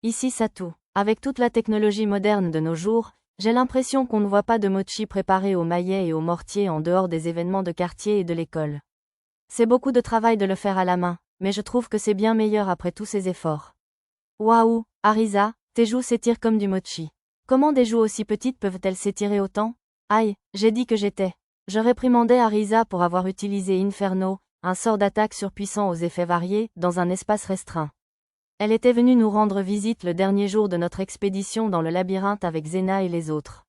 ici Satou. Avec toute la technologie moderne de nos jours, j'ai l'impression qu'on ne voit pas de mochi préparé au maillet et au mortier en dehors des événements de quartier et de l'école. C'est beaucoup de travail de le faire à la main, mais je trouve que c'est bien meilleur après tous ces efforts. Waouh, Arisa, tes joues s'étirent comme du mochi. Comment des joues aussi petites peuvent-elles s'étirer autant? Aïe, j'ai dit que j'étais. Je réprimandais Arisa pour avoir utilisé Inferno, un sort d'attaque surpuissant aux effets variés, dans un espace restreint. Elle était venue nous rendre visite le dernier jour de notre expédition dans le labyrinthe avec Zena et les autres.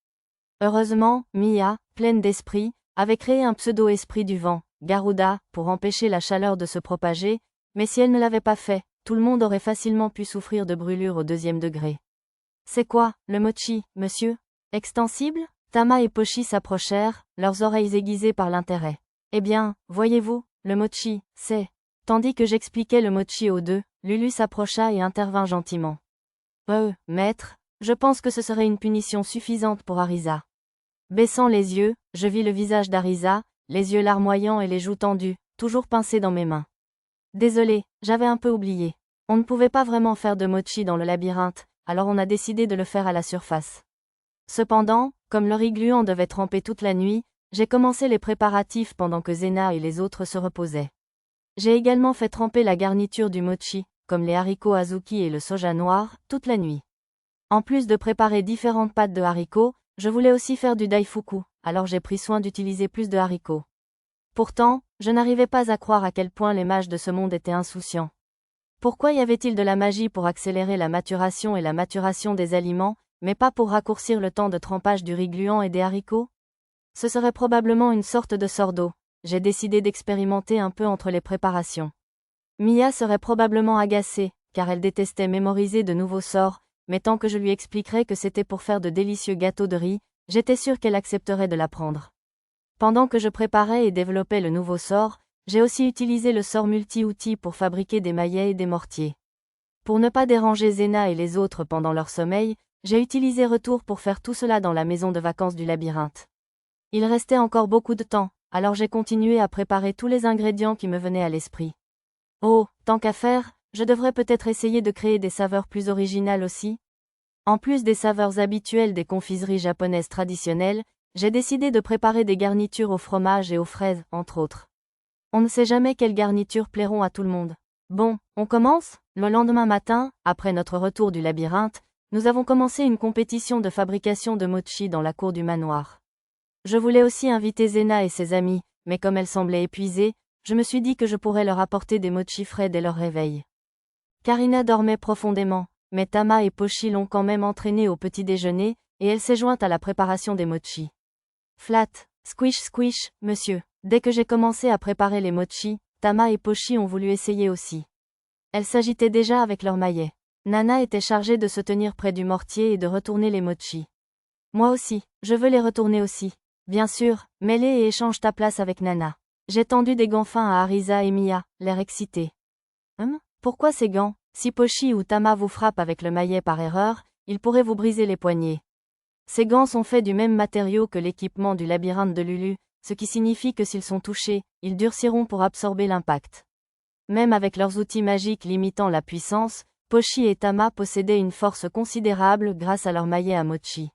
Heureusement, Mia, pleine d'esprit, avait créé un pseudo-esprit du vent, Garuda, pour empêcher la chaleur de se propager, mais si elle ne l'avait pas fait, tout le monde aurait facilement pu souffrir de brûlures au 2e degré. C'est quoi, le mochi, monsieur? Extensible? Tama et Pochi s'approchèrent, leurs oreilles aiguisées par l'intérêt. Eh bien, voyez-vous, le mochi, c'est... Tandis que j'expliquais le mochi aux deux, Lulu s'approcha et intervint gentiment. Maître, je pense que ce serait une punition suffisante pour Arisa. Baissant les yeux, je vis le visage d'Arisa, les yeux larmoyants et les joues tendues, toujours pincées dans mes mains. Désolé, j'avais un peu oublié. On ne pouvait pas vraiment faire de mochi dans le labyrinthe, alors on a décidé de le faire à la surface. Cependant, comme le riz gluant devait tremper toute la nuit, j'ai commencé les préparatifs pendant que Zena et les autres se reposaient. J'ai également fait tremper la garniture du mochi, comme les haricots azuki et le soja noir, toute la nuit. En plus de préparer différentes pâtes de haricots, je voulais aussi faire du daifuku, alors j'ai pris soin d'utiliser plus de haricots. Pourtant, je n'arrivais pas à croire à quel point les mages de ce monde étaient insouciants. Pourquoi y avait-il de la magie pour accélérer la maturation et la maturation des aliments, mais pas pour raccourcir le temps de trempage du riz gluant et des haricots? Ce serait probablement une sorte de sort d'eau. J'ai décidé d'expérimenter un peu entre les préparations. Mia serait probablement agacée, car elle détestait mémoriser de nouveaux sorts, mais tant que je lui expliquerais que c'était pour faire de délicieux gâteaux de riz, j'étais sûre qu'elle accepterait de l'apprendre. Pendant que je préparais et développais le nouveau sort, j'ai aussi utilisé le sort multi-outils pour fabriquer des maillets et des mortiers. Pour ne pas déranger Zena et les autres pendant leur sommeil, j'ai utilisé Retour pour faire tout cela dans la maison de vacances du labyrinthe. Il restait encore beaucoup de temps, alors j'ai continué à préparer tous les ingrédients qui me venaient à l'esprit. Oh, tant qu'à faire, je devrais peut-être essayer de créer des saveurs plus originales aussi. En plus des saveurs habituelles des confiseries japonaises traditionnelles, j'ai décidé de préparer des garnitures au fromage et aux fraises, entre autres. On ne sait jamais quelles garnitures plairont à tout le monde. Bon, on commence? Le lendemain matin, après notre retour du labyrinthe, nous avons commencé une compétition de fabrication de mochi dans la cour du manoir. Je voulais aussi inviter Zena et ses amis, mais comme elle semblait épuisée, je me suis dit que je pourrais leur apporter des mochi frais dès leur réveil. Karina dormait profondément, mais Tama et Pochi l'ont quand même entraînée au petit déjeuner, et elle s'est jointe à la préparation des mochi. Flat, squish squish, monsieur. Dès que j'ai commencé à préparer les mochi, Tama et Pochi ont voulu essayer aussi. Elles s'agitaient déjà avec leurs maillets. Nana était chargée de se tenir près du mortier et de retourner les mochi. Moi aussi, je veux les retourner aussi. Bien sûr, mets-les et échange ta place avec Nana. J'ai tendu des gants fins à Arisa et Mia, l'air excité. Pourquoi ces gants? Si Pochi ou Tama vous frappent avec le maillet par erreur, ils pourraient vous briser les poignets. Ces gants sont faits du même matériau que l'équipement du labyrinthe de Lulu, ce qui signifie que s'ils sont touchés, ils durciront pour absorber l'impact. Même avec leurs outils magiques limitant la puissance, Pochi et Tama possédaient une force considérable grâce à leurs maillets à mochi.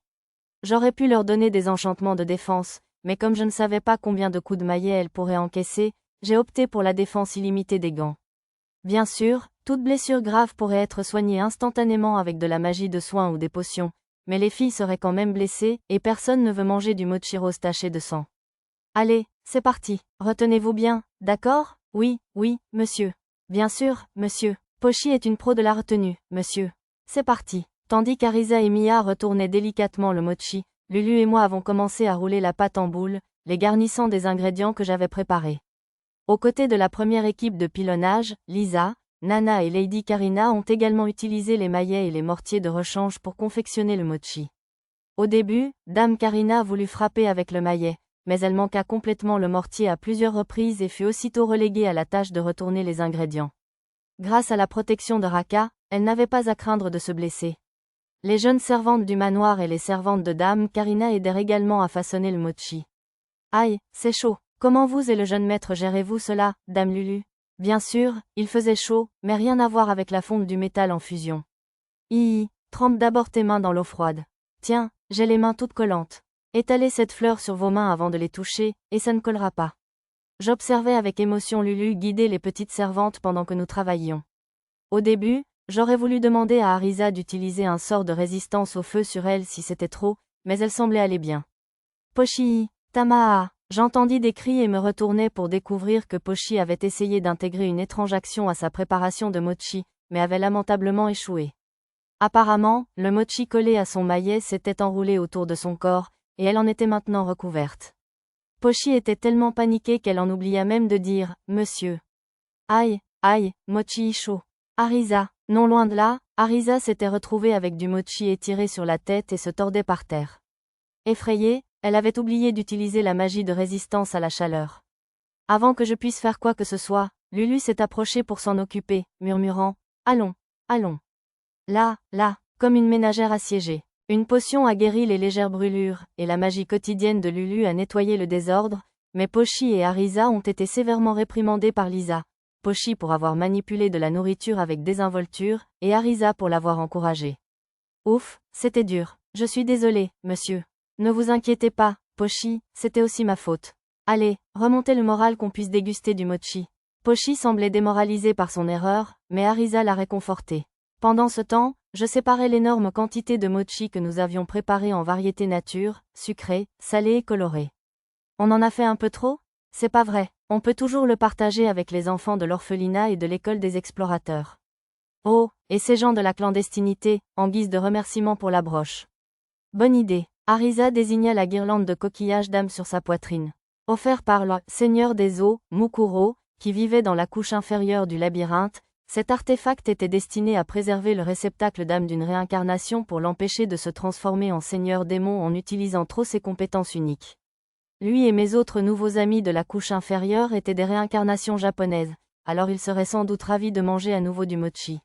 J'aurais pu leur donner des enchantements de défense, mais comme je ne savais pas combien de coups de maillet elles pourraient encaisser, j'ai opté pour la défense illimitée des gants. Bien sûr, toute blessure grave pourrait être soignée instantanément avec de la magie de soin ou des potions, mais les filles seraient quand même blessées, et personne ne veut manger du mochi rose taché de sang. Allez, c'est parti, retenez-vous bien, d'accord? Oui, monsieur. Bien sûr, monsieur. Pochi est une pro de la retenue, monsieur. C'est parti. Tandis qu'Arisa et Mia retournaient délicatement le mochi, Lulu et moi avons commencé à rouler la pâte en boule, les garnissant des ingrédients que j'avais préparés. Aux côtés de la première équipe de pilonnage, Lisa, Nana et Lady Karina ont également utilisé les maillets et les mortiers de rechange pour confectionner le mochi. Au début, Dame Karina voulut frapper avec le maillet, mais elle manqua complètement le mortier à plusieurs reprises et fut aussitôt reléguée à la tâche de retourner les ingrédients. Grâce à la protection de Raka, elle n'avait pas à craindre de se blesser. Les jeunes servantes du manoir et les servantes de Dame Karina aidèrent également à façonner le mochi. Aïe, c'est chaud. Comment vous et le jeune maître gérez-vous cela, Dame Lulu? Bien sûr, il faisait chaud, mais rien à voir avec la fonte du métal en fusion. Trempe d'abord tes mains dans l'eau froide. Tiens, j'ai les mains toutes collantes. Étalez cette fleur sur vos mains avant de les toucher, et ça ne collera pas. J'observais avec émotion Lulu guider les petites servantes pendant que nous travaillions. Au début, j'aurais voulu demander à Arisa d'utiliser un sort de résistance au feu sur elle si c'était trop, mais elle semblait aller bien. Pochi, Tamaa, j'entendis des cris et me retournai pour découvrir que Pochi avait essayé d'intégrer une étrange action à sa préparation de mochi, mais avait lamentablement échoué. Apparemment, le mochi collé à son maillet s'était enroulé autour de son corps, et elle en était maintenant recouverte. Pochi était tellement paniquée qu'elle en oublia même de dire « Monsieur ». Aïe, aïe, mochi chaud. Arisa, non loin de là, Arisa s'était retrouvée avec du mochi étiré sur la tête et se tordait par terre. Effrayée, elle avait oublié d'utiliser la magie de résistance à la chaleur. Avant que je puisse faire quoi que ce soit, Lulu s'est approchée pour s'en occuper, murmurant « Allons, allons ». Là, comme une ménagère assiégée. Une potion a guéri les légères brûlures, et la magie quotidienne de Lulu a nettoyé le désordre, mais Pochi et Arisa ont été sévèrement réprimandés par Lisa. Pochi pour avoir manipulé de la nourriture avec désinvolture, et Arisa pour l'avoir encouragée. Ouf, c'était dur. Je suis désolée, monsieur. Ne vous inquiétez pas, Pochi, c'était aussi ma faute. Allez, remontez le moral qu'on puisse déguster du mochi. Pochi semblait démoralisé par son erreur, mais Arisa l'a réconforté. Pendant ce temps, je séparais l'énorme quantité de mochi que nous avions préparé en variété nature, sucrée, salée et colorée. On en a fait un peu trop? C'est pas vrai, on peut toujours le partager avec les enfants de l'orphelinat et de l'école des explorateurs. Oh, et ces gens de la clandestinité, en guise de remerciement pour la broche. Bonne idée. Arisa désigna la guirlande de coquillages d'âme sur sa poitrine. Offert par le seigneur des eaux, Mukuro, qui vivait dans la couche inférieure du labyrinthe, cet artefact était destiné à préserver le réceptacle d'âme d'une réincarnation pour l'empêcher de se transformer en seigneur démon en utilisant trop ses compétences uniques. Lui et mes autres nouveaux amis de la couche inférieure étaient des réincarnations japonaises, alors ils seraient sans doute ravis de manger à nouveau du mochi.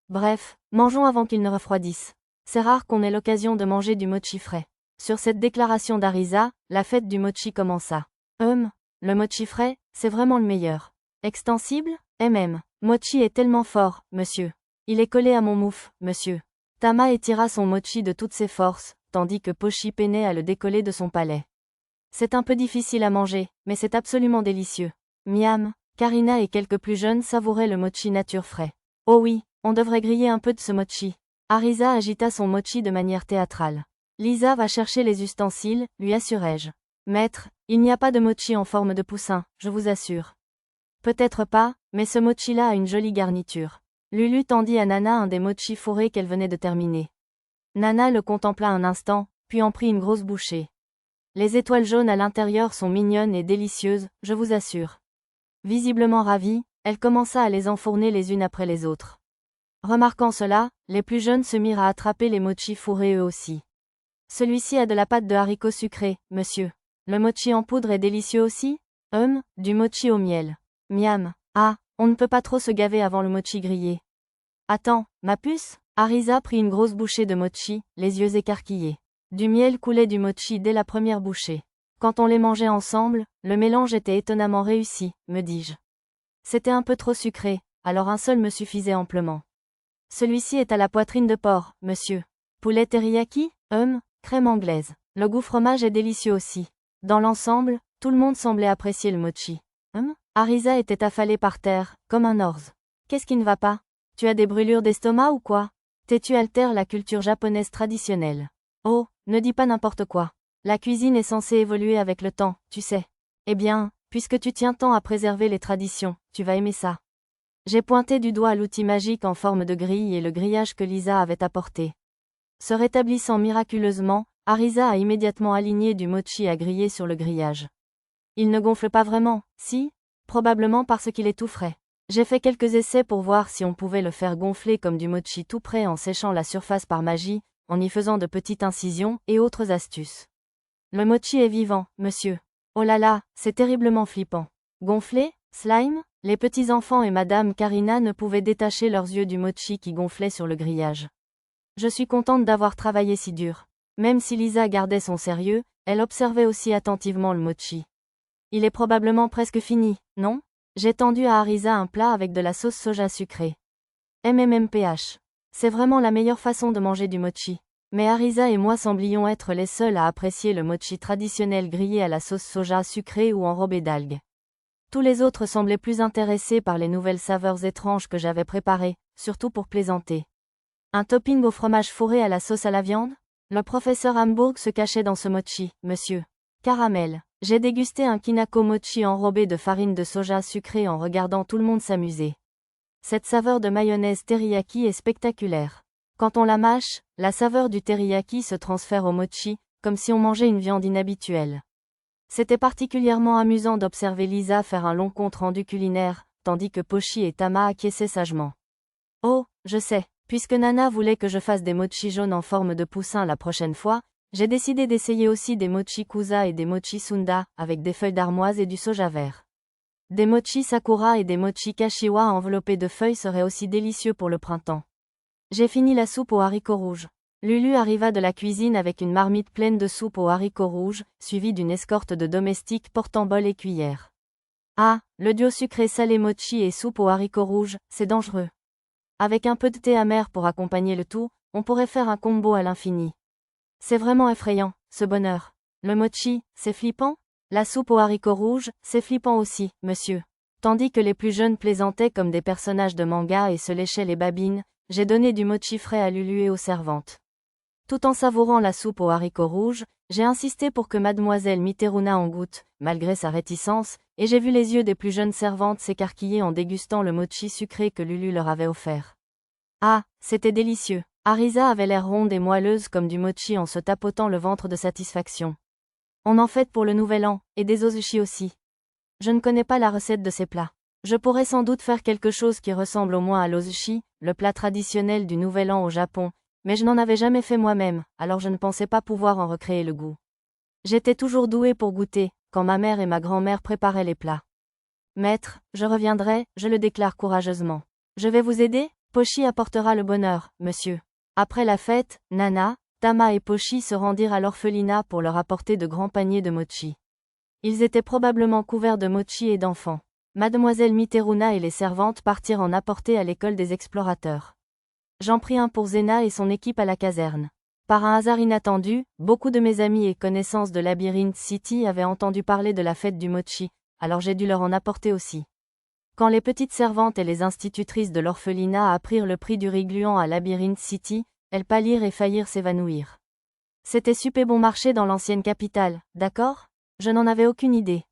Bref, mangeons avant qu'il ne refroidisse. C'est rare qu'on ait l'occasion de manger du mochi frais. Sur cette déclaration d'Arisa, la fête du mochi commença. Le mochi frais, c'est vraiment le meilleur. Extensible? Mochi est tellement fort, monsieur. Il est collé à mon mouf, monsieur. Tama étira son mochi de toutes ses forces, tandis que Pochi peinait à le décoller de son palais. C'est un peu difficile à manger, mais c'est absolument délicieux. Miam, Karina et quelques plus jeunes savouraient le mochi nature frais. Oh oui, on devrait griller un peu de ce mochi. Arisa agita son mochi de manière théâtrale. Lisa va chercher les ustensiles, lui assurai-je. Maître, il n'y a pas de mochi en forme de poussin, je vous assure. Peut-être pas, mais ce mochi-là a une jolie garniture. Lulu tendit à Nana un des mochis fourrés qu'elle venait de terminer. Nana le contempla un instant, puis en prit une grosse bouchée. Les étoiles jaunes à l'intérieur sont mignonnes et délicieuses, je vous assure. Visiblement ravie, elle commença à les enfourner les unes après les autres. Remarquant cela, les plus jeunes se mirent à attraper les mochis fourrés eux aussi. Celui-ci a de la pâte de haricots sucrés, monsieur. Le mochi en poudre est délicieux aussi? Du mochi au miel. Miam. Ah, on ne peut pas trop se gaver avant le mochi grillé. Attends, ma puce? Arisa prit une grosse bouchée de mochi, les yeux écarquillés. Du miel coulait du mochi dès la première bouchée. Quand on les mangeait ensemble, le mélange était étonnamment réussi, me dis-je. C'était un peu trop sucré, alors un seul me suffisait amplement. Celui-ci est à la poitrine de porc, monsieur. Poulet teriyaki? Crème anglaise. Le goût fromage est délicieux aussi. Dans l'ensemble, tout le monde semblait apprécier le mochi. Arisa était affalée par terre, comme un orze. Qu'est-ce qui ne va pas? Tu as des brûlures d'estomac ou quoi? Tu altères la culture japonaise traditionnelle. Oh, ne dis pas n'importe quoi. La cuisine est censée évoluer avec le temps, tu sais. Eh bien, puisque tu tiens tant à préserver les traditions, tu vas aimer ça. J'ai pointé du doigt l'outil magique en forme de grille et le grillage que Lisa avait apporté. Se rétablissant miraculeusement, Arisa a immédiatement aligné du mochi à griller sur le grillage. Il ne gonfle pas vraiment, si? Probablement parce qu'il est tout frais. J'ai fait quelques essais pour voir si on pouvait le faire gonfler comme du mochi tout prêt en séchant la surface par magie, en y faisant de petites incisions et autres astuces. Le mochi est vivant, monsieur. Oh là là, c'est terriblement flippant. Gonflé? Slime? Les petits-enfants et Madame Karina ne pouvaient détacher leurs yeux du mochi qui gonflait sur le grillage. Je suis contente d'avoir travaillé si dur. Même si Lisa gardait son sérieux, elle observait aussi attentivement le mochi. Il est probablement presque fini, non? J'ai tendu à Arisa un plat avec de la sauce soja sucrée. MMMPH. C'est vraiment la meilleure façon de manger du mochi. Mais Arisa et moi semblions être les seuls à apprécier le mochi traditionnel grillé à la sauce soja sucrée ou enrobé d'algues. Tous les autres semblaient plus intéressés par les nouvelles saveurs étranges que j'avais préparées, surtout pour plaisanter. Un topping au fromage fourré à la sauce à la viande? Le professeur Hamburg se cachait dans ce mochi, monsieur. Caramel. J'ai dégusté un kinako mochi enrobé de farine de soja sucrée en regardant tout le monde s'amuser. Cette saveur de mayonnaise teriyaki est spectaculaire. Quand on la mâche, la saveur du teriyaki se transfère au mochi, comme si on mangeait une viande inhabituelle. C'était particulièrement amusant d'observer Lisa faire un long compte-rendu culinaire, tandis que Pochi et Tama acquiesçaient sagement. Oh, je sais, puisque Nana voulait que je fasse des mochis jaunes en forme de poussin la prochaine fois, j'ai décidé d'essayer aussi des mochi kusa et des mochi sunda, avec des feuilles d'armoise et du soja vert. Des mochi sakura et des mochi kashiwa enveloppés de feuilles seraient aussi délicieux pour le printemps. J'ai fini la soupe aux haricots rouges. Lulu arriva de la cuisine avec une marmite pleine de soupe aux haricots rouges, suivie d'une escorte de domestiques portant bol et cuillère. Ah, le duo sucré-salé mochi et soupe aux haricots rouges, c'est dangereux. Avec un peu de thé amer pour accompagner le tout, on pourrait faire un combo à l'infini. C'est vraiment effrayant, ce bonheur. Le mochi, c'est flippant? La soupe aux haricots rouges, c'est flippant aussi, monsieur. Tandis que les plus jeunes plaisantaient comme des personnages de manga et se léchaient les babines, j'ai donné du mochi frais à Lulu et aux servantes. Tout en savourant la soupe aux haricots rouges, j'ai insisté pour que mademoiselle Miteruna en goûte, malgré sa réticence, et j'ai vu les yeux des plus jeunes servantes s'écarquiller en dégustant le mochi sucré que Lulu leur avait offert. Ah, c'était délicieux. Arisa avait l'air ronde et moelleuse comme du mochi en se tapotant le ventre de satisfaction. On en fait pour le nouvel an, et des ozushi aussi. Je ne connais pas la recette de ces plats. Je pourrais sans doute faire quelque chose qui ressemble au moins à l'ozushi, le plat traditionnel du nouvel an au Japon, mais je n'en avais jamais fait moi-même, alors je ne pensais pas pouvoir en recréer le goût. J'étais toujours douée pour goûter, quand ma mère et ma grand-mère préparaient les plats. Maître, je reviendrai, je le déclare courageusement. Je vais vous aider? Pochi apportera le bonheur, monsieur. Après la fête, Nana, Tama et Pochi se rendirent à l'orphelinat pour leur apporter de grands paniers de mochi. Ils étaient probablement couverts de mochi et d'enfants. Mademoiselle Miteruna et les servantes partirent en apporter à l'école des explorateurs. J'en pris un pour Zena et son équipe à la caserne. Par un hasard inattendu, beaucoup de mes amis et connaissances de Labyrinth City avaient entendu parler de la fête du mochi, alors j'ai dû leur en apporter aussi. Quand les petites servantes et les institutrices de l'orphelinat apprirent le prix du riz gluant à Labyrinth City, elles pâlirent et faillirent s'évanouir. C'était super bon marché dans l'ancienne capitale, d'accord? Je n'en avais aucune idée.